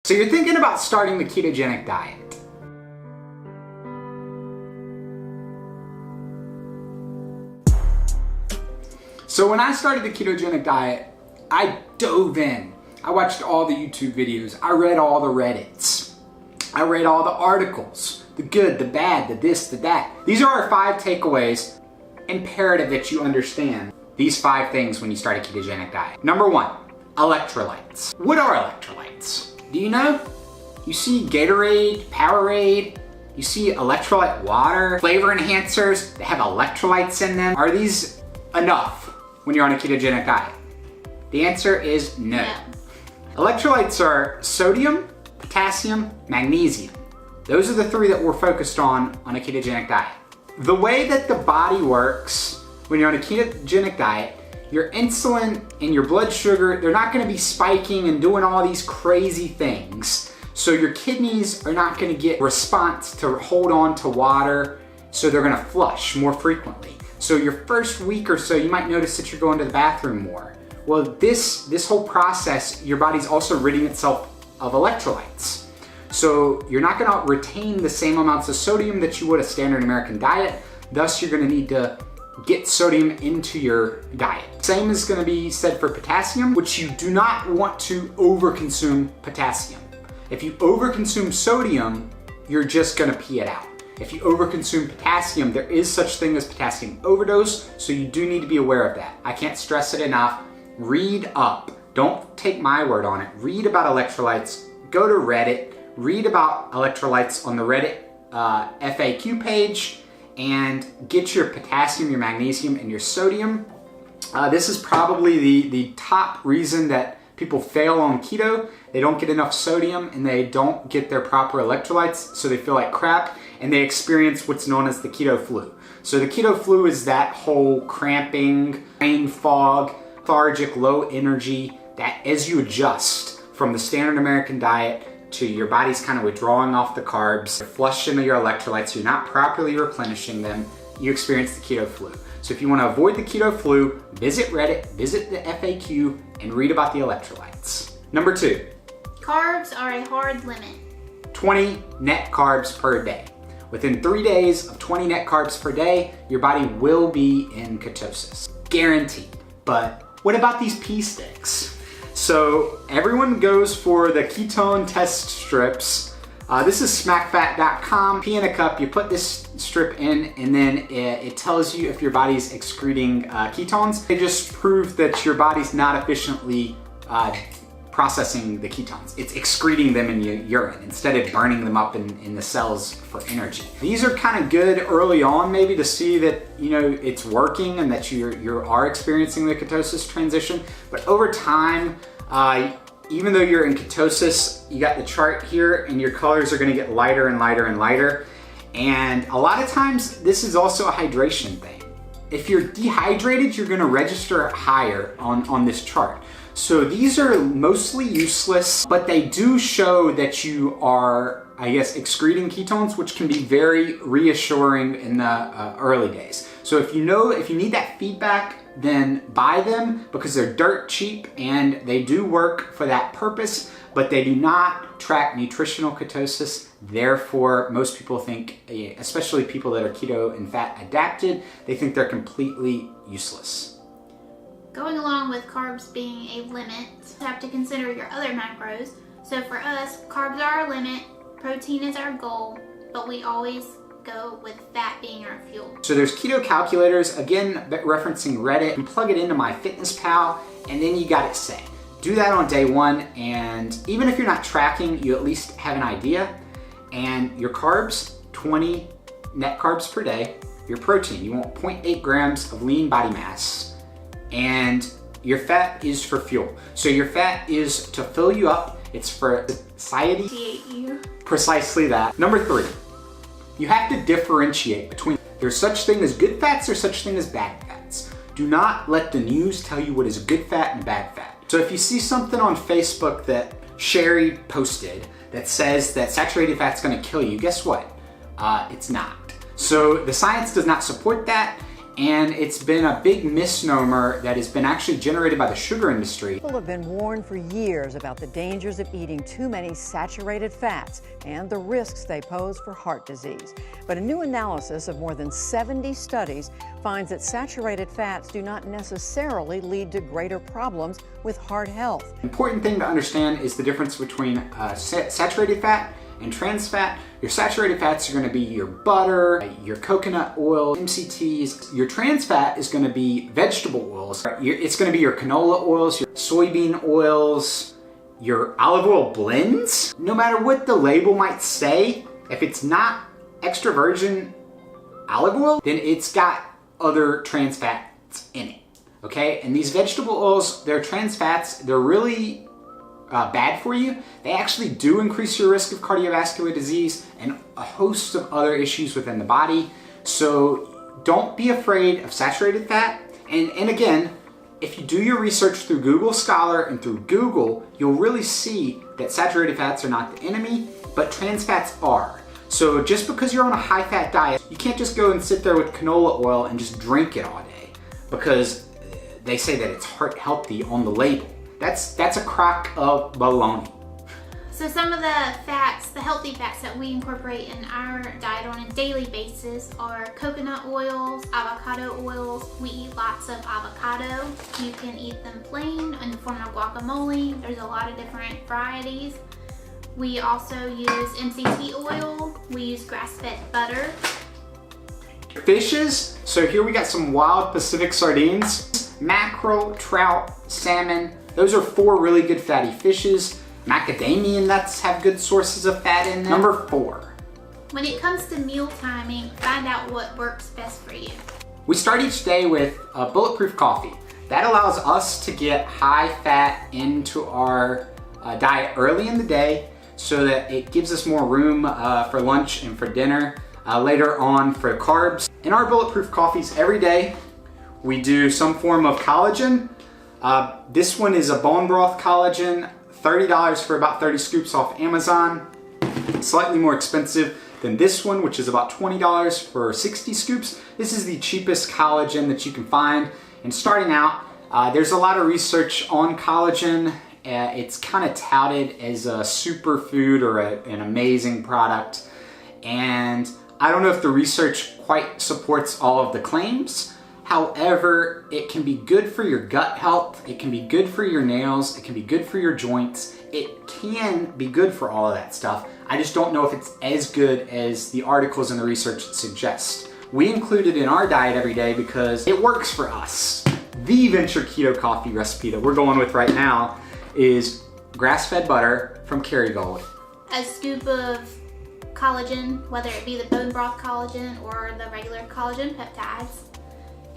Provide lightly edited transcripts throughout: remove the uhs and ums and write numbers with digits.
So you're thinking about starting the ketogenic diet. So when I started the ketogenic diet, I dove in. I watched all the YouTube videos. I read all the Reddits. I read all the articles. The good, the bad, the this, the that. These are our 5 takeaways. Imperative that you understand these 5 things when you start a ketogenic diet. Number 1, electrolytes. What are electrolytes? Do you know? You see Gatorade, Powerade, you see electrolyte water, flavor enhancers that have electrolytes in them. Are these enough when you're on a ketogenic diet? The answer is no. Electrolytes are sodium, potassium, magnesium. Those are the 3 that we're focused on a ketogenic diet. The way that the body works when you're on a ketogenic diet, your insulin and your blood sugar, they're not gonna be spiking and doing all these crazy things. So your kidneys are not gonna get response to hold on to water, so they're gonna flush more frequently. So your first week or so, you might notice that you're going to the bathroom more. Well, this whole process, your body's also ridding itself of electrolytes. So you're not gonna retain the same amounts of sodium that you would a standard American diet. Thus, you're gonna need to get sodium into your diet. Same is gonna be said for potassium, which you do not want to overconsume potassium. If you overconsume sodium, you're just gonna pee it out. If you overconsume potassium, there is such thing as potassium overdose, so you do need to be aware of that. I can't stress it enough. Read up. Don't take my word on it. Read about electrolytes. Go to Reddit. Read about electrolytes on the Reddit FAQ page and get your potassium, your magnesium, and your sodium. This is probably the top reason that people fail on keto. They don't get enough sodium and they don't get their proper electrolytes, so they feel like crap and they experience what's known as the keto flu. So the keto flu is that whole cramping, brain fog, lethargic, low energy, that as you adjust from the standard American diet to your body's kind of withdrawing off the carbs, you're flushing your electrolytes, you're not properly replenishing them, you experience the keto flu. So if you want to avoid the keto flu, visit Reddit, visit the FAQ, and read about the electrolytes. Number 2. Carbs are a hard limit. 20 net carbs per day. Within 3 days of 20 net carbs per day, your body will be in ketosis. Guaranteed. But what about these pee sticks? So everyone goes for the ketone test strips. This is smackfat.com. Pee in a cup, you put this strip in, and then it tells you if your body's excreting ketones. They just prove that your body's not efficiently processing the ketones. It's excreting them in your urine instead of burning them up in the cells for energy. These are kind of good early on maybe to see that it's working and that you are experiencing the ketosis transition. But over time, even though you're in ketosis, you got the chart here and your colors are gonna get lighter and lighter and lighter. And a lot of times this is also a hydration thing. If you're dehydrated, you're gonna register higher on this chart. So these are mostly useless, but they do show that you are, I guess, excreting ketones, which can be very reassuring in the early days. So if you need that feedback, then buy them because they're dirt cheap and they do work for that purpose, but they do not track nutritional ketosis. Therefore, most people think, especially people that are keto and fat adapted, they think they're completely useless. Going along with carbs being a limit, you have to consider your other macros. So for us, carbs are our limit, protein is our goal, but we always go with fat being our fuel. So there's keto calculators, again, referencing Reddit, and plug it into MyFitnessPal, and then you got it set. Do that on day 1, and even if you're not tracking, you at least have an idea. And your carbs, 20 net carbs per day. Your protein, you want 0.8 grams of lean body mass. And your fat is for fuel. So your fat is to fill you up. It's for satiety. Precisely that. Number 3, you have to differentiate between there's such thing as good fats, there's such thing as bad fats. Do not let the news tell you what is good fat and bad fat. So if you see something on Facebook that Sherry posted that says that saturated fat's gonna kill you, guess what? It's not. So the science does not support that. And it's been a big misnomer that has been actually generated by the sugar industry. People have been warned for years about the dangers of eating too many saturated fats and the risks they pose for heart disease. But a new analysis of more than 70 studies finds that saturated fats do not necessarily lead to greater problems with heart health. Important thing to understand is the difference between saturated fat and trans fat. Your saturated fats are going to be your butter, your coconut oil, MCTs. Your trans fat is going to be vegetable oils. It's going to be your canola oils, your soybean oils, your olive oil blends. No matter what the label might say, if it's not extra virgin olive oil, then it's got other trans fats in it. Okay? And these vegetable oils, they're trans fats, they're really bad for you. They actually do increase your risk of cardiovascular disease and a host of other issues within the body. So don't be afraid of saturated fat. And again, if you do your research through Google Scholar and through Google, you'll really see that saturated fats are not the enemy, but trans fats are. So just because you're on a high-fat diet, you can't just go and sit there with canola oil and just drink it all day because they say that it's heart healthy on the label. That's a crock of baloney. So some of the fats, the healthy fats that we incorporate in our diet on a daily basis are coconut oils, avocado oils. We eat lots of avocado. You can eat them plain in the form of guacamole. There's a lot of different varieties. We also use MCT oil. We use grass-fed butter. Fishes, so here we got some wild Pacific sardines, mackerel, trout, salmon. Those are 4 really good fatty fishes. Macadamia nuts have good sources of fat in them. Number 4. When it comes to meal timing, find out what works best for you. We start each day with a bulletproof coffee. That allows us to get high fat into our diet early in the day so that it gives us more room for lunch and for dinner. Later on for carbs. In our bulletproof coffees every day, we do some form of collagen. This one is a bone broth collagen, $30 for about 30 scoops off Amazon. Slightly more expensive than this one, which is about $20 for 60 scoops. This is the cheapest collagen that you can find. And starting out, there's a lot of research on collagen. It's kind of touted as a superfood or an amazing product. And I don't know if the research quite supports all of the claims. However, it can be good for your gut health, it can be good for your nails, it can be good for your joints, it can be good for all of that stuff. I just don't know if it's as good as the articles and the research suggest. We include it in our diet every day because it works for us. The Venture Keto coffee recipe that we're going with right now is grass-fed butter from Kerrygold. A scoop of collagen, whether it be the bone broth collagen or the regular collagen peptides.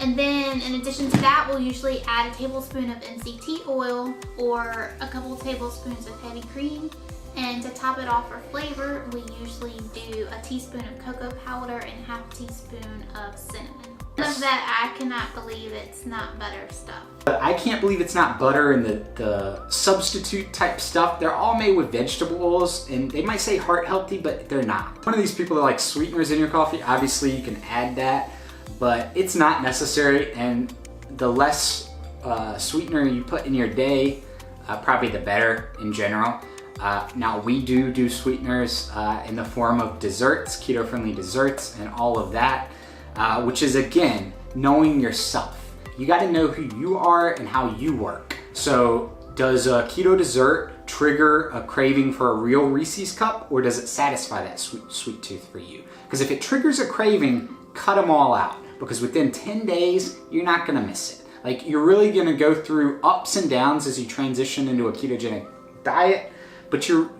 And then in addition to that, we'll usually add a tablespoon of MCT oil or a couple tablespoons of heavy cream. And to top it off for flavor, we usually do a teaspoon of cocoa powder and half a teaspoon of cinnamon. Of that, I cannot believe it's not butter stuff. I can't believe it's not butter and the substitute type stuff. They're all made with vegetable oils and they might say heart healthy, but they're not. One of these people that like sweeteners in your coffee, obviously you can add that, but it's not necessary, and the less sweetener you put in your day, probably the better in general. Now we do sweeteners in the form of desserts, keto-friendly desserts and all of that, which is again, knowing yourself. You gotta know who you are and how you work. So does a keto dessert trigger a craving for a real Reese's cup, or does it satisfy that sweet tooth for you? Because if it triggers a craving, cut them all out, because within 10 days, you're not gonna miss it. Like, you're really gonna go through ups and downs as you transition into a ketogenic diet, but you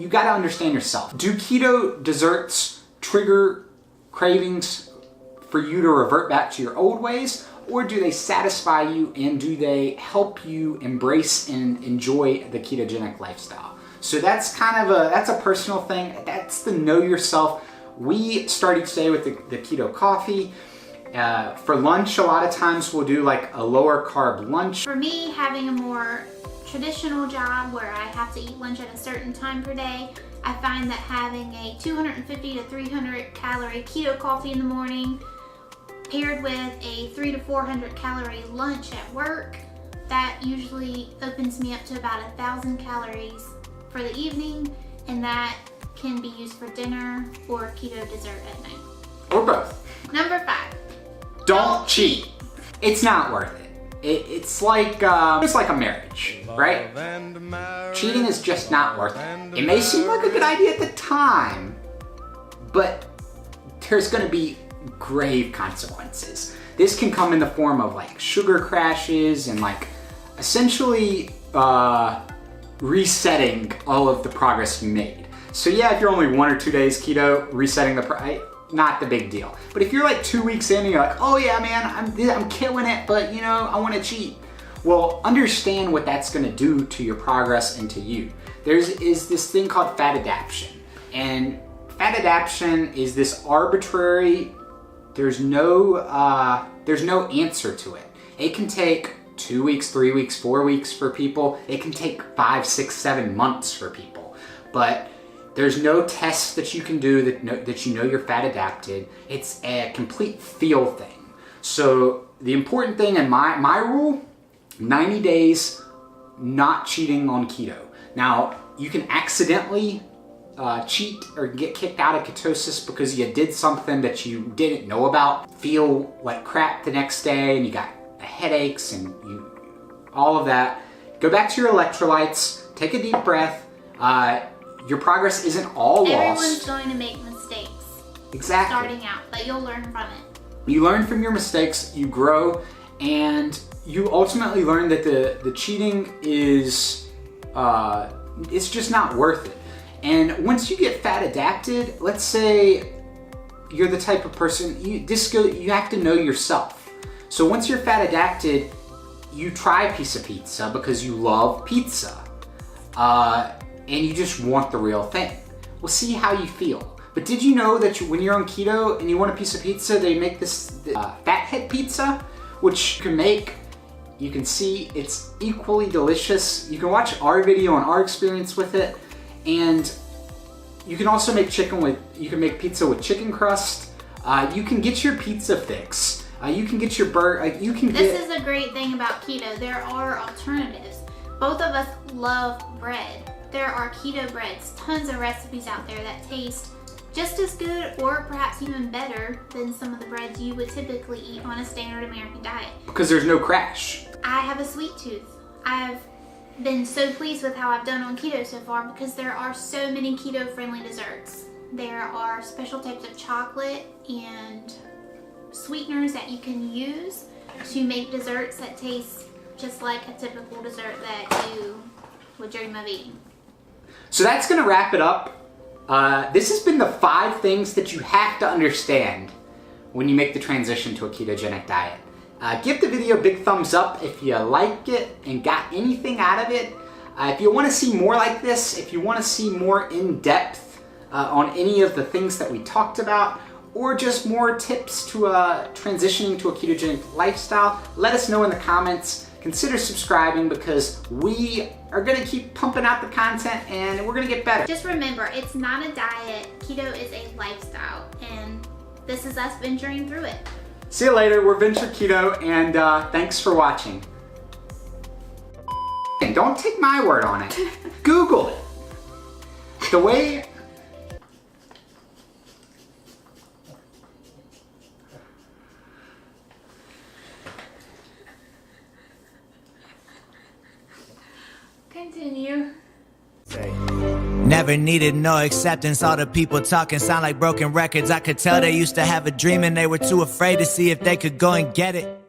gotta understand yourself. Do keto desserts trigger cravings for you to revert back to your old ways, or do they satisfy you and do they help you embrace and enjoy the ketogenic lifestyle? So that's kind of that's a personal thing. That's the know yourself. We start each day with the keto coffee. For lunch, a lot of times we'll do like a lower carb lunch. For me, having a more traditional job where I have to eat lunch at a certain time per day, I find that having a 250 to 300 calorie keto coffee in the morning paired with a 300 to 400 calorie lunch at work, that usually opens me up to about 1,000 calories for the evening, and that can be used for dinner or keto dessert at night. Or both. Number 5. Don't cheat. It's not worth it. It's like a marriage, right? Cheating is just not worth it. It may seem like a good idea at the time, but there's gonna be grave consequences. This can come in the form of like sugar crashes and like essentially resetting all of the progress you made. So yeah, if you're only 1 or 2 days keto, resetting not the big deal. But if you're like 2 weeks in and you're like, oh yeah, man, I'm killing it, but you know, I want to cheat. Well, understand what that's going to do to your progress and to you. Is this thing called fat adaptation. And fat adaptation is this arbitrary, there's no answer to it. It can take 2 weeks, 3 weeks, 4 weeks for people. It can take 5, 6, 7 months for people. But there's no tests that you can do that you know you're fat adapted. It's a complete feel thing. So the important thing in my rule, 90 days not cheating on keto. Now, you can accidentally cheat or get kicked out of ketosis because you did something that you didn't know about, feel like crap the next day, and you got headaches and all of that. Go back to your electrolytes, take a deep breath. Your progress isn't all lost. Everyone's going to make mistakes. Exactly. Starting out, but you'll learn from it. You learn from your mistakes, you grow, and you ultimately learn that the cheating is, it's just not worth it. And once you get fat adapted, let's say you're the type of person, you have to know yourself. So once you're fat adapted, you try a piece of pizza because you love pizza. And you just want the real thing. Well, see how you feel. But did you know that when you're on keto and you want a piece of pizza, they make this fathead pizza, which you can make. You can see it's equally delicious. You can watch our video on our experience with it, and you can also make you can make pizza with chicken crust. You can get your pizza fix. You can get your burger. This is a great thing about keto. There are alternatives. Both of us love bread. There are keto breads, tons of recipes out there that taste just as good or perhaps even better than some of the breads you would typically eat on a standard American diet. Because there's no crash. I have a sweet tooth. I've been so pleased with how I've done on keto so far because there are so many keto-friendly desserts. There are special types of chocolate and sweeteners that you can use to make desserts that taste just like a typical dessert that you would dream of eating. So that's gonna wrap it up. This has been the 5 things that you have to understand when you make the transition to a ketogenic diet. Give the video a big thumbs up if you like it and got anything out of it. If you wanna see more like this, if you wanna see more in depth on any of the things that we talked about, or just more tips to transitioning to a ketogenic lifestyle, let us know in the comments. Consider subscribing because we are gonna keep pumping out the content and we're gonna get better. Just remember, it's not a diet. Keto is a lifestyle, and this is us venturing through it. See you later. We're Venture Keto, and thanks for watching. And don't take my word on it. Google it. The way... Continue. Never needed no acceptance. All the people talking sound like broken records. I could tell they used to have a dream and they were too afraid to see if they could go and get it.